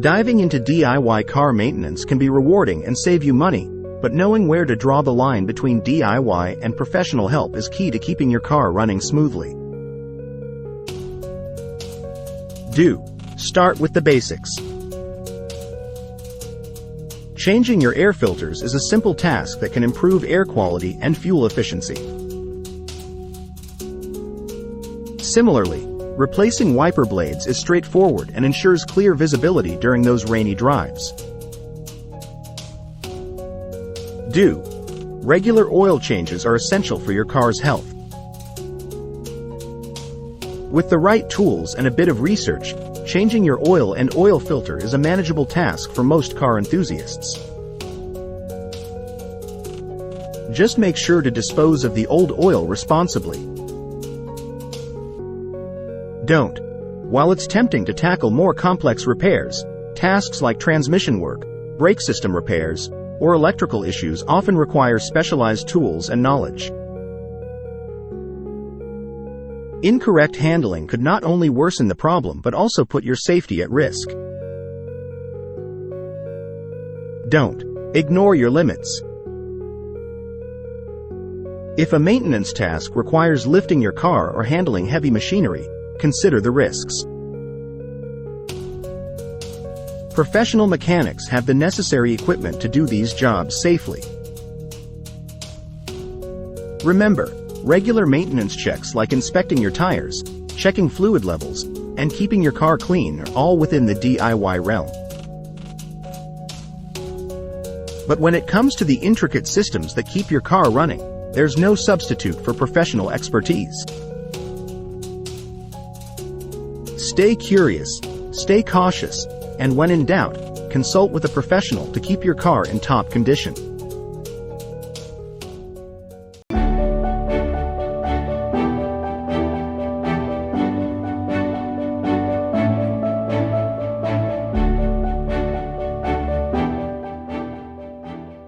Diving into DIY car maintenance can be rewarding and save you money, but knowing where to draw the line between DIY and professional help is key to keeping your car running smoothly. Start with the basics. Changing your air filters is a simple task that can improve air quality and fuel efficiency. Similarly, replacing wiper blades is straightforward and ensures clear visibility during those rainy drives. Regular oil changes are essential for your car's health. With the right tools and a bit of research, changing your oil and oil filter is a manageable task for most car enthusiasts. Just make sure to dispose of the old oil responsibly. While it's tempting to tackle more complex repairs, tasks like transmission work, brake system repairs, or electrical issues often require specialized tools and knowledge. Incorrect handling could not only worsen the problem but also put your safety at risk. Ignore your limits. If a maintenance task requires lifting your car or handling heavy machinery, consider the risks. Professional mechanics have the necessary equipment to do these jobs safely. Remember, regular maintenance checks like inspecting your tires, checking fluid levels, and keeping your car clean are all within the DIY realm. But when it comes to the intricate systems that keep your car running, there's no substitute for professional expertise. Stay curious, stay cautious, and when in doubt, consult with a professional to keep your car in top condition.